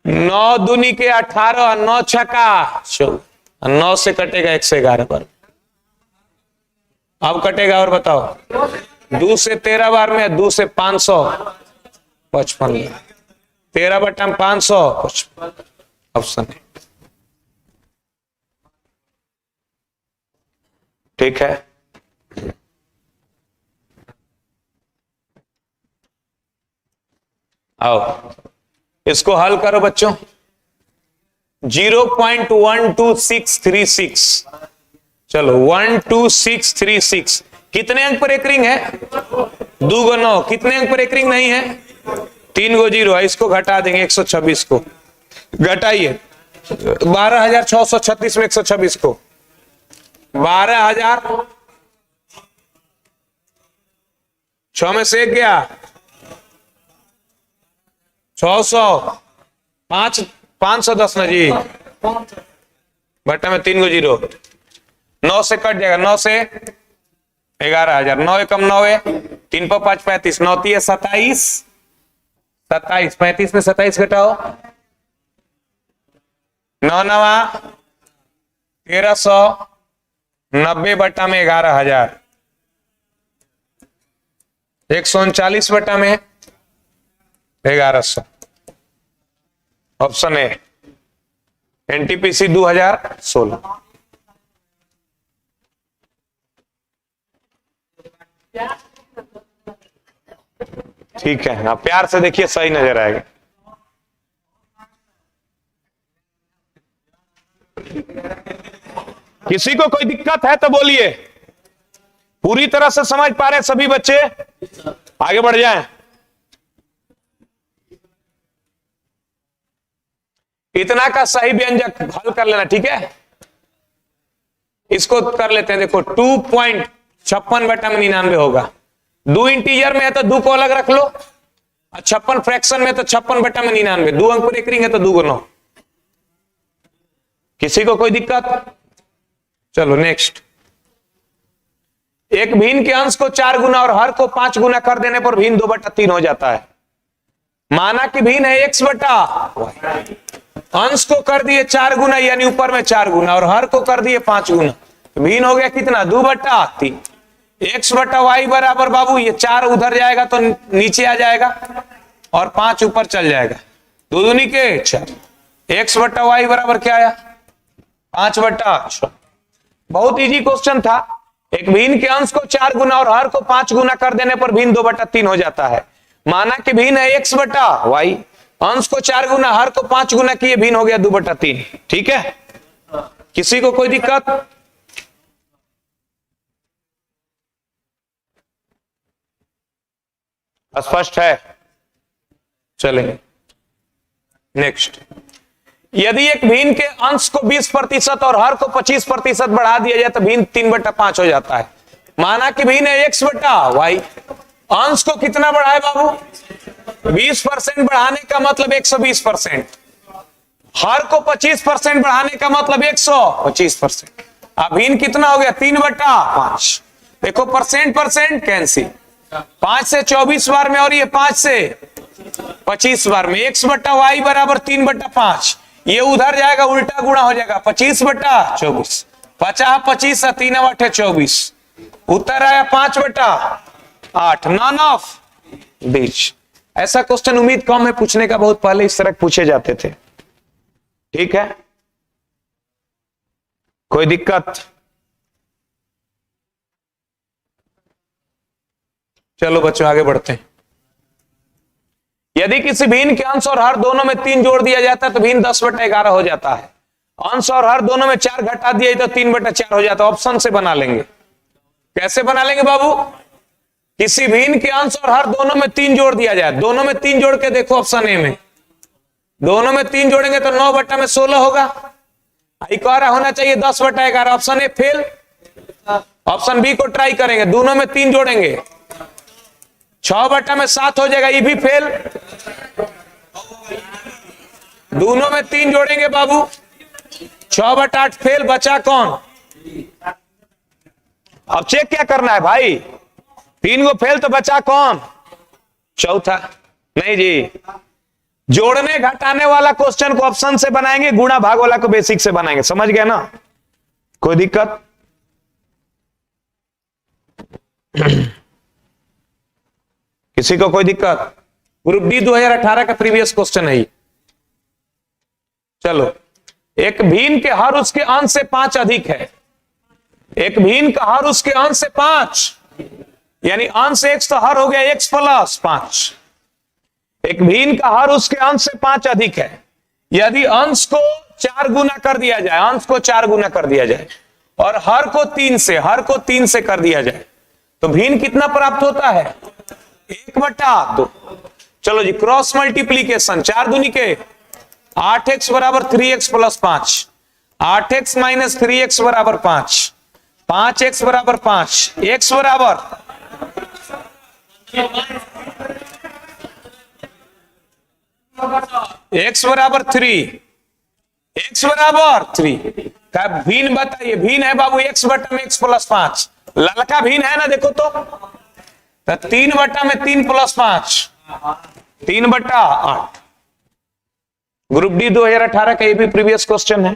9 दूनी के 18, 9 छका 14, 9 से कटेगा 111 बार। अब कटेगा और बताओ, 2 से 13 बार में, 2 से 555, 13 बटा 555, ऑप्शन है। ठीक है, आओ इसको हल करो बच्चों। 0.12636, चलो 12636 कितने अंक पर एक रिंग है? 2 गो 9, कितने अंक पर एक रिंग नहीं है? 3 गो 0 है, इसको घटा देंगे 126 को, घटाइए 12,636 में 126 को, 12,000, 6 में से 1 गया 600, 510 ना जी, बट्टा में 3 गो 0, 9 से कट जाएगा, 9 से 11,000, 9 एकम 9 है, 3 पर 5 35, 9 3 27, 27, 35 में 27 घटाओ, 9 9 1390 बट्टा में 11,000, 139 बट्टा में 1100, ऑप्शन ए एनटीपीसी 2016। ठीक है, आप प्यार से देखिए, सही नजर आएगा। किसी को कोई दिक्कत है तो बोलिए। पूरी तरह से समझ पा रहे सभी बच्चे? आगे बढ़ जाएं। इतना का सही व्यंजक हल कर लेना, ठीक है। इसको कर लेते हैं, देखो 2.56 बटा में 99 होगा। 2 इंटीजर में है तो 2 को अलग रख लो, 56 फ्रैक्शन में तो 56 बटा में 99, 2 अंक पर एक रिंग है तो 2 को 9। किसी को कोई दिक्कत? चलो नेक्स्ट। एक भिन्न के अंश को 4 गुना और हर को 5 गुना कर देने पर भिन्न 2/3 हो जाता है। माना कि भिन्न है x बटा y, अंश को कर दिए 4 गुना, यानी ऊपर में 4 गुना, और हर को कर दिए 5 गुना, तो भिन्न हो गया कितना? 2/3। x बटा y बराबर, बाबू ये 4 उधर जाएगा तो नीचे आ जाएगा और 5 ऊपर चल जाएगा, 2 दूनी के 4, x बटा y बराबर क्या आया? 5/6। बहुत इजी क्वेश्चन था। एक भिन्न के अंश को 4 गुना और हर को 5 गुना कर देने पर भिन्न 2/3 हो जाता है। माना कि भिन्न है x बटा y, अंश को 4 गुना हर को 5 गुना किए, भिन्न हो गया 2/3। ठीक है, किसी को कोई दिक्कत? स्पष्ट है? चलेंगे नेक्स्ट। यदि एक भिन्न के अंश को 20% और हर को 25% बढ़ा दिया जाए तो भिन्न 3/5 हो जाता है। माना कि भिन्न है x बटा y, अंश को कितना बढ़ाए बाबू? 20% बढ़ाने का मतलब 120%, हर को 25% बढ़ाने का मतलब 125%। अब भिन्न कितना हो गया? 3/5। देखो परसेंट कैंसिल, 5 से 24 बार में और ये 5 से 25 बार में, x बटा y बराबर 3/5। ये उधर जाएगा, उल्टा गुणा हो जाएगा, 25/24, 50 25 से 3 8 24, उत्तर आया 5/8। नॉन ऑफ बीच। ऐसा क्वेश्चन उम्मीद कम है पूछने का, बहुत पहले इस तरह पूछे जाते थे। ठीक है, कोई दिक्कत? चलो बच्चों आगे बढ़ते हैं। यदि किसी भिन्न के अंश और हर दोनों में 3 जोड़ दिया जाता है तो भिन्न 10/11 हो जाता है। अंश और हर दोनों में 4 घटा दिया तो 3/4 हो जाता है। ऑप्शन से बना लेंगे। कैसे बना लेंगे बाबू? किसी भिन्न के अंश और हर दोनों में 3 जोड़ दिया जाए, दोनों में 3 जोड़ के देखो, ऑप्शन ए में दोनों में 3 जोड़ेंगे तो 9/16 होगा। कह रहा होना चाहिए 10/11, option A fail. Option B को ट्राई करेंगे, दोनों में 3 जोड़ेंगे 6/7 हो जाएगा, ये भी फेल। दोनों में 3 जोड़ेंगे बाबू, 6/8 फेल, बचा कौन? अब चेक क्या करना है भाई, 3 को फेल तो बचा कौन? चौथा। नहीं जी, जोड़ने घटाने वाला क्वेश्चन को ऑप्शन से बनाएंगे, गुणा भाग वाला को बेसिक से बनाएंगे, समझ गए ना? कोई दिक्कत? किसी को कोई दिक्कत? ग्रुप डी 2018 का प्रीवियस क्वेश्चन है ये। चलो, एक भिन्न के हर उसके अंश से 5 अधिक है। एक भिन्न का हर उसके अंश से 5, यानी अंश x तो हर हो गया x प्लस 5। एक भिन्न का हर उसके अंश से 5 अधिक है। यदि अंश को 4 गुना कर दिया जाए, अंश को 4 गुना कर दिया जाए और हर को 3 से कर दिया जाए, तो भिन्न कितना प्राप्त होता है? 1/2। चलो जी, क्रॉस मल्टीप्लीकेशन, 4 दूनी के 8x बराबर 3x plus 5, 8x minus 3x बराबर 5, 5x बराबर 5, x बराबर x बराबर 3, x बराबर 3 का भिन्न बताइए। भिन्न है बाबू x बटा में x प्लस 5, ललका भिन्न है ना, देखो तो 3 बटा में 3 प्लस 5, 3/8। ग्रुप डी 2018 का ये भी प्रीवियस क्वेश्चन है।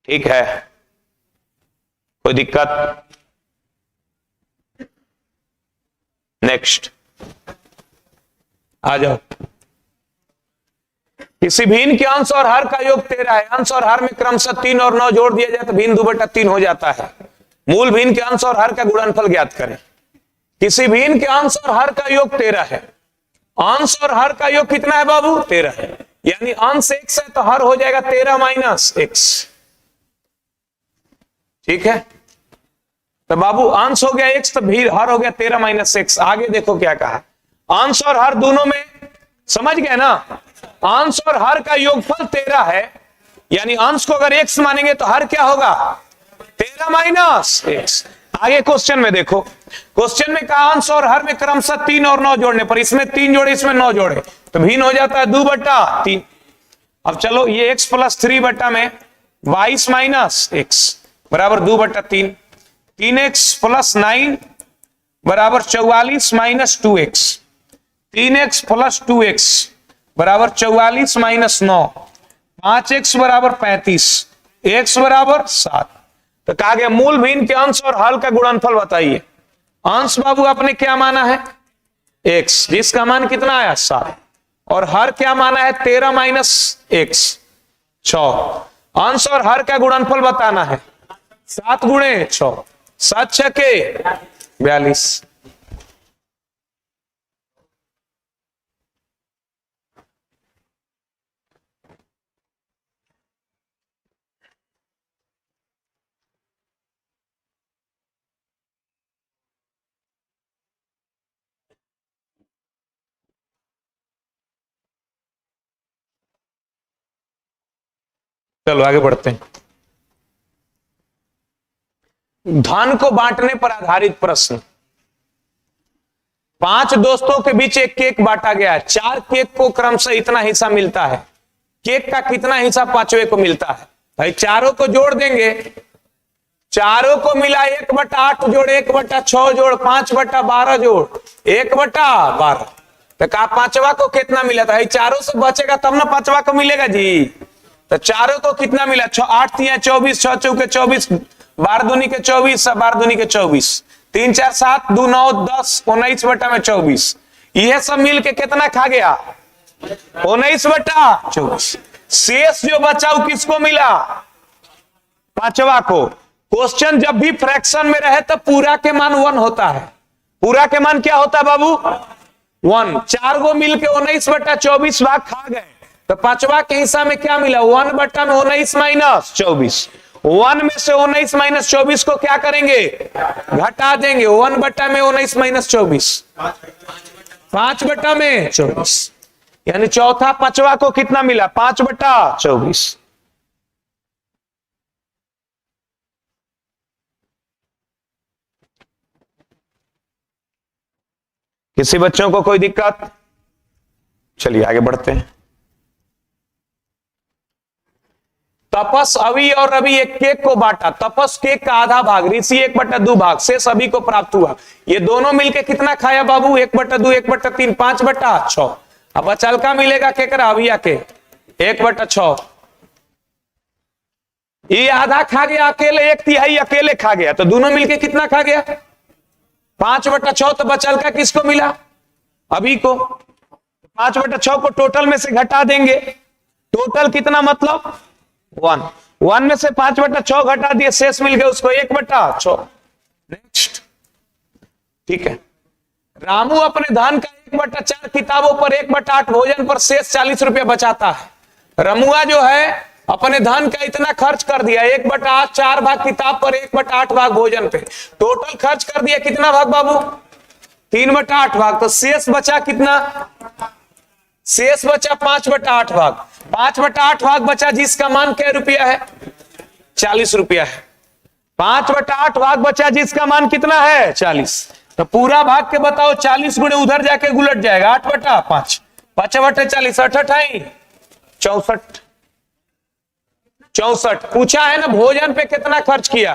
ठीक है, कोई दिक्कत? नेक्स्ट आ जाओ। किसी भिन्न के अंश और हर का योग 13 है। अंश और हर में क्रमशः 3 और 9 जोड़ दिया जाए तो भिन्न 2/3 हो जाता है। मूल भिन्न के अंश और हर का गुणनफल ज्ञात करें। किसी भिन्न के अंश और हर का योग 13 है। अंश और हर का योग कितना है बाबू? 13 है, यानी अंश x है तो हर हो जाएगा 13 माइनस x। ठीक है, तो बाबू अंश हो गया x तो भी हर हो गया 13 माइनस x। आगे देखो क्या कहा, अंश और हर दोनों में, समझ गए ना? अंश और हर का योगफल 13 है, यानी अंश को अगर x मानेंगे तो हर क्या होगा? 13 माइनस x। आगे क्वेश्चन में देखो, क्वेश्चन में कहा अंश और हर में क्रमशः 3 और 9 जोड़ने पर, इसमें 3 जोड़े इसमें 9 जोड़े तो भिन्न हो जाता है 2/3। अब चलो, ये x प्लस 3 बटा में 22 माइनस x बराबर 2/3। 3x प्लस 9 बराबर 44 minus 2x। 3x plus 2x बराबर 44 माइनस 9। 5x बराबर 35, x बराबर 7। तो कहा गया मूल भिन्न के अंश और हल का गुणनफल बताइए। अंश बाबू आपने क्या माना है? x, जिसका मान कितना आया? 7। और हर क्या माना है? 13 माइनस x, 6। अंश और हर का गुणनफल बताना है। 7 गुणे 6, 7 छके 42। चलो आगे बढ़ते हैं। धन को बांटने पर आधारित प्रश्न। 5 दोस्तों के बीच एक केक बांटा गया है। 4 केक को क्रमशः इतना हिस्सा मिलता है। केक का कितना हिस्सा 5वें को मिलता है? भाई चारों को जोड़ देंगे, चारों को मिला 1/8 जोड़ 1/6 जोड़ 5/12 जोड़ 1/12। तो कहा 5वां को कितना मिला था? चारों से बचेगा तब ना 5वां को मिलेगा जी। तो चारों को कितना मिला? 8 3 24, 6 चौके 24, 12 दूनी के 24, 12 दूनी के 24, 3 4 7 2 9 10, 19/24। यह सब मिल के कितना खा गया? 19/24। शेष जो बचा वो किसको मिला? 5वां को। क्वेश्चन जब भी फ्रैक्शन में रहे तो पूरा के मान 1 होता है। पूरा के मान क्या होता है बाबू? 1। 4 को मिलके 19/24 भाग खा गए तो 5वां के हिस्सा में क्या मिला? 1/19 माइनस 24। 1 में से 19 माइनस 24 को क्या करेंगे? घटा देंगे। 1/19 माइनस 24, 5/24, यानी चौथा 5वां को कितना मिला? 5/24। किसी बच्चों को कोई दिक्कत? चलिए आगे बढ़ते हैं। तपस अवि और रवि एक केक को बांटा। तपस केक का आधा भाग, ऋषि 1/2 भाग से सभी को प्राप्त हुआ। ये दोनों मिलके कितना खाया बाबू? 1/2, 1/3, 5/6। अब बचल का मिलेगा केकरा? अविया के 1/6। ये आधा खा गया अकेले, 1/3 अकेले खा गया, तो दोनों मिलके कितना खा गया? 5/6। तो बचल का किसको मिला? अभी को। 5/6 को टोटल में से घटा देंगे, टोटल कितना मतलब 1 में से 5/6 घटा दिए, शेष मिल गया उसको 1/6। नेक्स्ट, ठीक है। रामू अपने धन का 1/4 किताबों पर 1/8 भोजन पर शेष 40 रुपया बचाता है। रमुआ जो है अपने धन का इतना खर्च कर दिया, 1/8, 4 भाग किताब पर, 1/8 भाग भोजन पे, टोटल खर्च कर दिया कितना भाग बाबू? 3/8 भाग। तो शेष बचा कितना? शेष बचा 5/8 भाग। 5/8 भाग बचा जिसका मान क्या रुपया है? 40 रुपया है। 5/8 भाग बचा जिसका मान कितना है? 40। तो पूरा भाग के बताओ, 40 गुणे उधर जाके उलट जाएगा, 8/5, 5/40, 8×8 64। 64 पूछा है ना। भोजन पे कितना खर्च किया?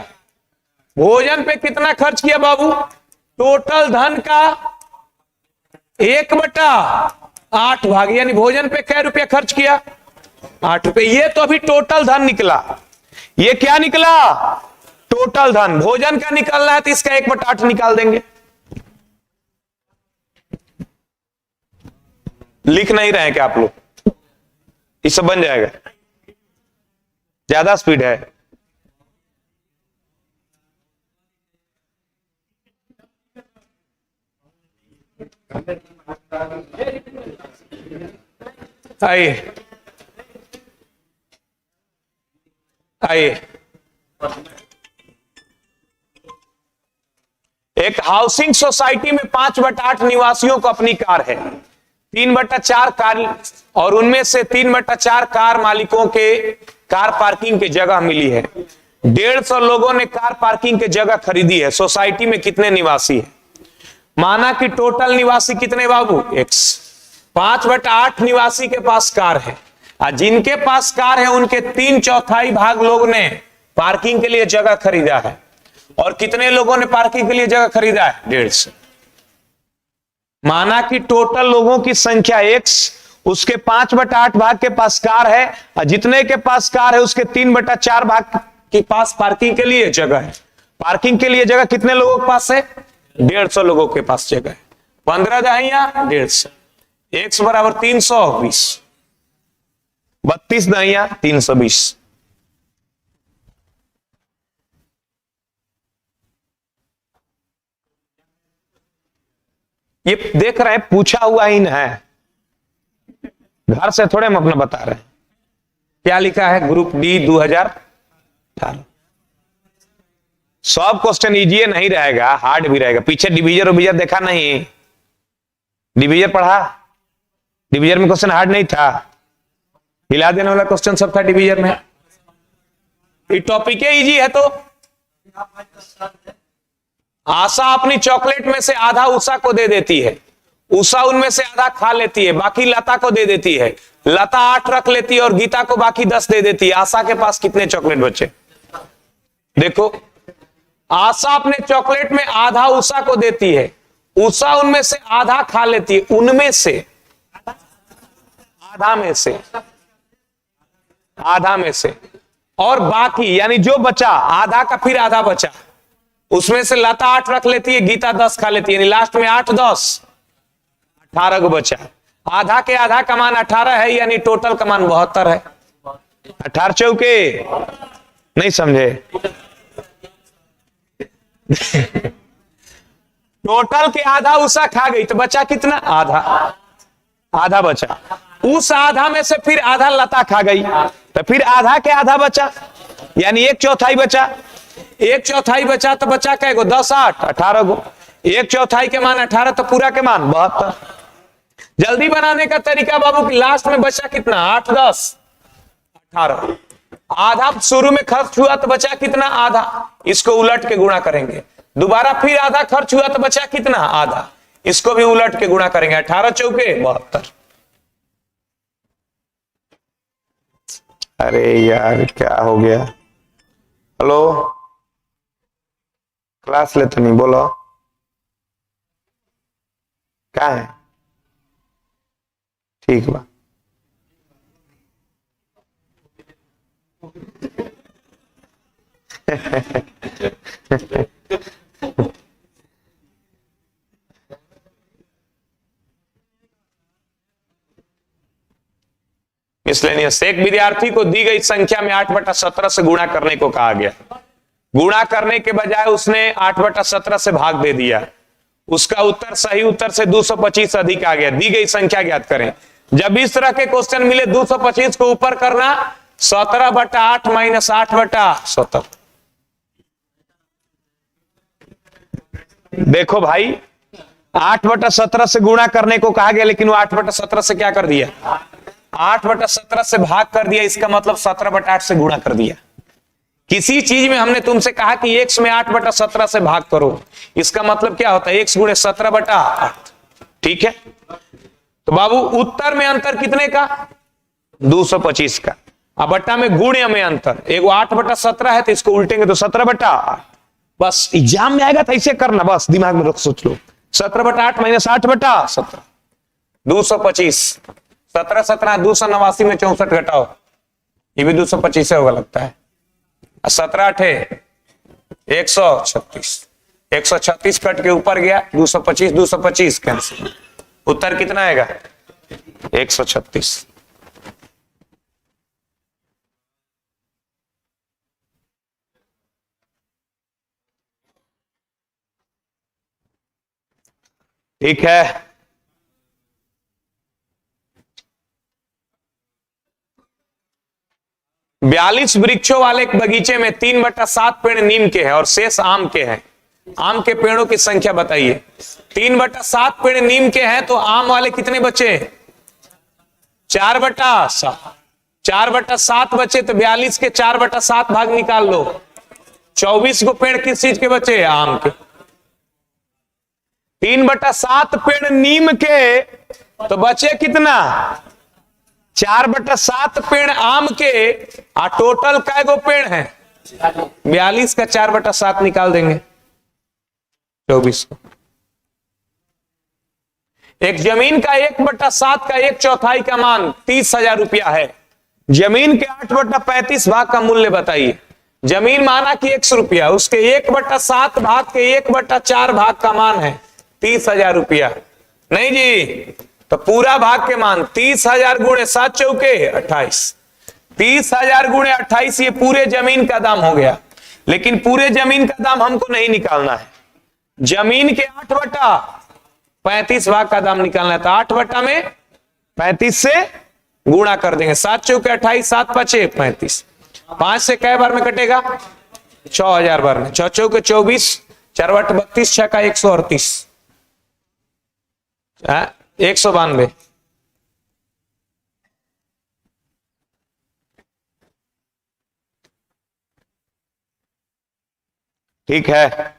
भोजन पे कितना खर्च किया बाबू? टोटल धन का 1/8 भाग, यानी भोजन पे क्या रुपया खर्च किया? 8 रुपये। ये तो अभी टोटल धन निकला। ये क्या निकला? टोटल धन। भोजन का निकालना है तो इसका 1/8 निकाल देंगे। लिख नहीं रहे क्या आप लोग? ये सब बन जाएगा। ज्यादा स्पीड है। आइए आइए। एक हाउसिंग सोसाइटी में 5/8 निवासियों को अपनी कार है। 3/4 कार, और उनमें से 3/4 कार मालिकों के कार पार्किंग की जगह मिली है। 150 लोगों ने कार पार्किंग की जगह खरीदी है। सोसाइटी में कितने निवासी है? माना कि टोटल निवासी कितने बाबू? x। 5/8 निवासी के पास कार है, और जिनके पास कार है उनके 3/4 भाग लोग ने पार्किंग के लिए जगह खरीदा है। और कितने लोगों ने पार्किंग के लिए जगह खरीदा है? 150। माना कि टोटल लोगों की संख्या x, उसके 5/8 भाग के पास कार है, और जितने के पास कार है उसके 3/4 भाग के पास पार्किंग के लिए जगह है। पार्किंग के लिए जगह कितने लोगों के पास है? 150 लोगों के पास जगह है। 15 दहिया 150, x बराबर 320, 32 दहिया 320। ये देख रहे हैं, पूछा हुआ ही है, घर से थोड़े हम अपना बता रहे हैं। क्या लिखा है? Group D 2018। सब क्वेश्चन इजी नहीं रहेगा, हार्ड भी रहेगा। पीछे डिवीजर उबीजर देखा नहीं? डिवीजर पढ़ा? डिवीजर में क्वेश्चन हार्ड नहीं था, हिला देने वाला क्वेश्चन सब था डिवीजर में। ये टॉपिक इजी है। तो आशा अपनी चॉकलेट में से आधा उषा को दे देती है। उषा उनमें से आधा खा लेती है, बाकी लता को दे देती है। लता 8 रख लेती है और गीता को बाकी 10 दे देती है। आशा के पास कितने चॉकलेट बचे? देखो, आशा अपने चॉकलेट में आधा उषा को देती है, उषा उनमें से आधा खा लेती है, उनमें से आधा में से और बाकी यानी जो बचा आधा का फिर आधा बचा, उसमें से लता 8 रख लेती है, गीता 10 खा लेती है, यानी लास्ट में 8 10 18 को बचा। आधा के आधा का मान 18 है, यानी टोटल का मान 72 है। 18 चौके नहीं समझे? टोटल के आधा उषा खा गई तो बचा कितना? आधा बचा। उस आधा में से फिर आधा लता खा गई तो फिर आधा के आधा बचा, यानी 1/4 बचा। 1/4 बचा तो बचा क्या गो? 10 8 18 गो। 1/4 के मान 18 तो पूरा के मान 72। जल्दी बनाने का तरीका बाबू कि लास्ट में बचा कितना? 8 10 18। आधा शुरू में खर्च हुआ तो बचा कितना? आधा। इसको उलट के गुणा करेंगे। दोबारा फिर आधा खर्च हुआ तो बचा कितना? आधा। इसको भी उलट के गुणा करेंगे, 18 चौके 72। अरे यार क्या हो गया? हेलो, क्लास ले तो नहीं, बोलो क्या है? ठीक बा। मिसलेनियस, एक विद्यार्थी को दी गई संख्या में 8/17 से गुणा करने को कहा गया। गुणा करने के बजाय उसने 8/17 से भाग दे दिया। उसका उत्तर सही उत्तर से 225 अधिक आ गया। दी गई संख्या ज्ञात करें। जब इस तरह के क्वेश्चन मिले 225 को ऊपर करना, 17/8 माइनस 8/17। देखो भाई, 8/17 से गुणा करने को कहा गया, लेकिन वो 8/17 से क्या कर दिया? 8/17 से भाग कर दिया। इसका मतलब 17/8 से गुणा कर दिया। किसी चीज में हमने तुमसे कहा कि x में 8/17 से भाग करो, इसका मतलब क्या होता है? x गुणे 17/8। ठीक है, तो बाबू उत्तर में अंतर कितने का? 225 का। अब बट्टा में गुण्य में अंतर, एगो 8/17 है तो इसको उल्टेंगे तो 17/8। बस एग्जाम में आएगा तो ऐसे करना, बस दिमाग में रख, सोच लो 17/8 माइनस 8/17, 225। 17 17 289 में 64 घटाओ, ये भी 225 होगा लगता है। 17 8 136, 136 कट के ऊपर गया, 225 225 कैंसिल। उत्तर कितना आएगा? 136। ठीक है, बयालीस वृक्षों वाले एक बगीचे में 3/7 पेड़ नीम के हैं और शेष आम के हैं। आम के पेड़ों की संख्या बताइए। 3/7 पेड़ नीम के हैं तो आम वाले कितने बचे? 4/7। 4/7 बचे तो 42 के 4/7 भाग निकाल लो। 24 को पेड़ किस चीज के बचे? आम के। 3/7 पेड़ नीम के तो बचे कितना? 4/7 पेड़ आम के। टोटल कै गो पेड़ हैं? 42 का 4/7 निकाल देंगे, 24 को। एक जमीन का 1/7 का 1/4 का मान 30,000 रुपया है। जमीन के 8/35 भाग का मूल्य बताइए। जमीन माना कि 100 रुपया, उसके 1/7 भाग के 1/4 भाग का मान है 30,000 रुपया। नहीं जी, तो पूरा भाग के मान 30,000 गुणे 7 चौके 28। 30,000 गुणे 28 ये पूरे जमीन का दाम हो गया। लेकिन पूरे जमीन का दाम हमको नहीं निकालना है, जमीन के 8/35 भाग का दाम निकालना है। तो 8 में 35 से गुणा कर देंगे। 7 चौके 28, 7 5 35। 5 से कै बार में कटेगा? 6000 बार में। 6 चौके 24, 4 8 32, 6 का 138, 192। ठीक है,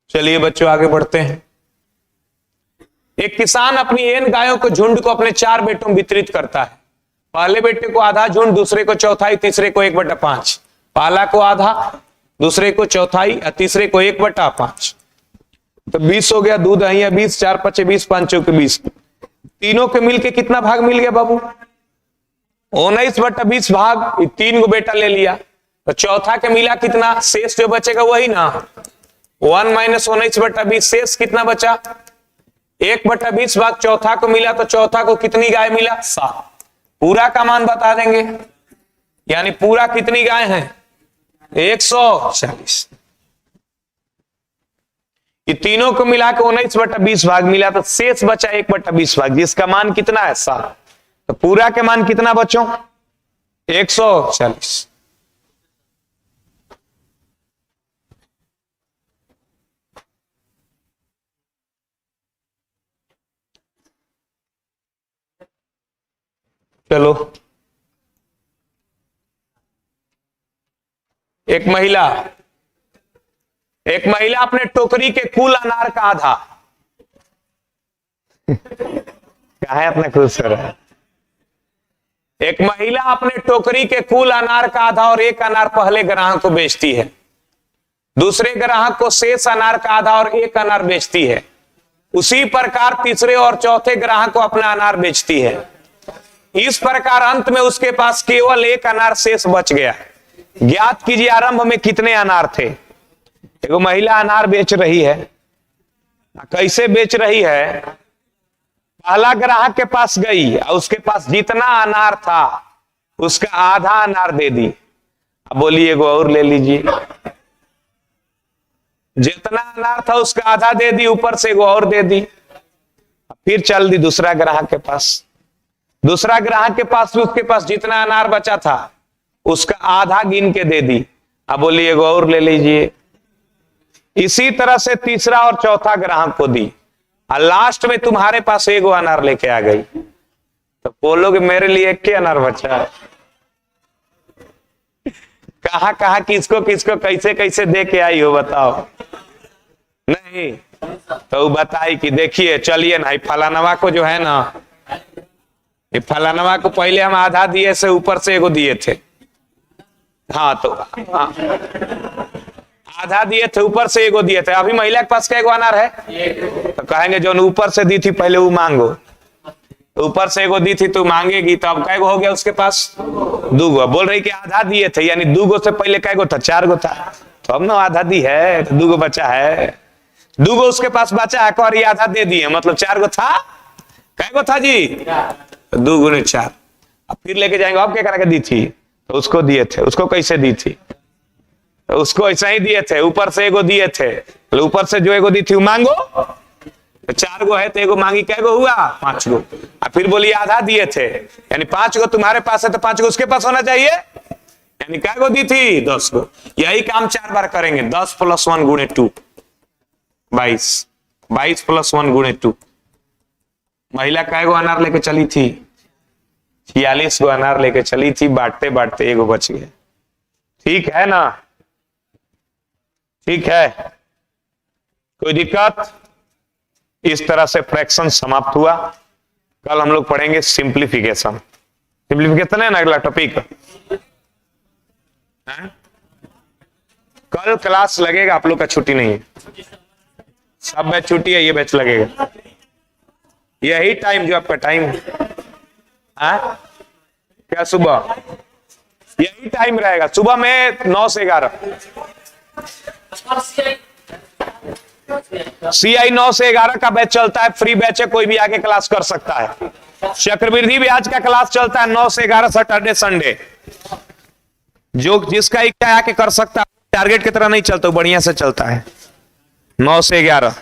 चलिए बच्चों आगे बढ़ते हैं। एक किसान अपनी एन गायों को झुंड को अपने 4 बेटों में वितरित करता है। पहले बेटे को आधा झुंड, दूसरे को चौथाई, तीसरे को 1/5। पहला को आधा, दूसरे को चौथाई और तीसरे को 1/5। तो 20 हो गया। दूध है 20, 4 5 20, 5 चौके 20। तीनों के मिलके कितना भाग मिल गया बाबू? 19/20 भाग। 3 को बेटा ले लिया तो चौथा के मिला कितना? शेष जो बचेगा वही ना, 1 माइनस 19/20। शेष कितना बचा? 1/20 भाग चौथा को मिला तो चौथा को कितनी गाय मिला? 7। पूरा का मान बता देंगे, यानी पूरा कितनी गाय हैं? 140। ये तीनों को मिला के 19/20 भाग मिला तो शेष बचा 1/20 भाग, जिसका मान कितना है? 7। तो पूरा के मान कितना बचो? 140। चलो, एक महिला अपने टोकरी के कुल अनार का आधा क्या है, अपने खुश हो रहा है। एक महिला अपने टोकरी के कुल अनार का आधा और एक अनार पहले ग्राहक को बेचती है, दूसरे ग्राहक को शेष अनार का आधा और एक अनार बेचती है। उसी प्रकार तीसरे और चौथे ग्राहक को अपना अनार बेचती है। इस प्रकार अंत में उसके पास केवल एक अनार शेष बच गया। ज्ञात कीजिए आरंभ में कितने अनार थे। एक महिला अनार बेच रही है। कैसे बेच रही है? पहला ग्राहक के पास गई और उसके पास जितना अनार था उसका आधा अनार दे दी। अब बोली एगो और ले लीजिए। जितना अनार था उसका आधा दे दी, ऊपर से एगो और दे दी। फिर चल दी दूसरा ग्राहक के पास। दूसरा ग्राहक के पास भी उसके पास जितना अनार बचा था उसका आधा गिन के दे दी। अब बोली एगो और ले लीजिए। इसी तरह से तीसरा और चौथा ग्राहक को दी और लास्ट में तुम्हारे पास एगो अनार लेके आ गई, तो बोलोगे मेरे लिए एक के अनार बचा है। कहां कहां किसको किसको कैसे कैसे दे के आई हो बताओ? नहीं तो बताई कि देखिए चलिए ना, फलानवा को जो है ना, ये फलानवा को पहले हम आधा दिए से ऊपर से एगो दिए थे। हाँ तो आधा दिए थे, ऊपर से एगो दिए थे। अभी महिला के पास क्या एगो अनार है? तो कहेंगे जो ऊपर से दी थी पहले वो मांगो। तो ऊपर से एगो दी थी तो मांगेगी, तो अब कैगो हो गया उसके पास? दूगो। बोल रही कि आधा दिए थे, यानी दूगो से पहले कैगो था? 4 गो था। तो अब ना आधा दी है तो दूगो बचा है। दूगो उसके पास बचा है और ये आधा दे दिए, मतलब 4 गो था। कैगो था जी? तो 2 गुने 4। अब फिर लेके जाएंगे, अब क्या करा के दी थी? तो उसको दिए थे। उसको कैसे दी थी? तो उसको ऐसा ही दिए थे, ऊपर से एगो दिए थे। तो ऊपर से जो एगो दी थी वो मांगो। तो 4 गो है तो एगो मांगी, कैगो हुआ? 5 गो। और फिर बोली आधा दिए थे, यानी 5 गो तुम्हारे पास है तो 5 गो उसके पास होना चाहिए, यानी कैगो दी थी? 10 गो। यही काम 4 बार करेंगे। 10 + 1 गुणे 2 22। 22 + 1 गुणे 2। महिला कैगो अनार लेके चली थी? 46 गो अनार लेके चली थी। बांटते बांटते एगो बच गया। ठीक है ना? ठीक है, कोई दिक्कत? इस तरह से फ्रैक्शन समाप्त हुआ। कल हम लोग पढ़ेंगे सिंप्लीफिकेशन। सिंप्लीफिकेशन है ना अगला टॉपिक। कल क्लास लगेगा, आप लोग का छुट्टी नहीं है, सब बैच छुट्टी है, ये बैच लगेगा। यही टाइम जो आपका टाइम है, क्या सुबह यही टाइम रहेगा? सुबह में 9 से 11। CI 9 से 11 का बैच चलता है, फ्री बैच है, कोई भी आके क्लास कर सकता है। चक्रवृद्धि ब्याज का क्लास चलता है 9 से 11 सैटरडे संडे। जो जिसका इच्छा आके कर सकता है, टारगेट की तरह नहीं चलता, बढ़िया से चलता है 9 से 11।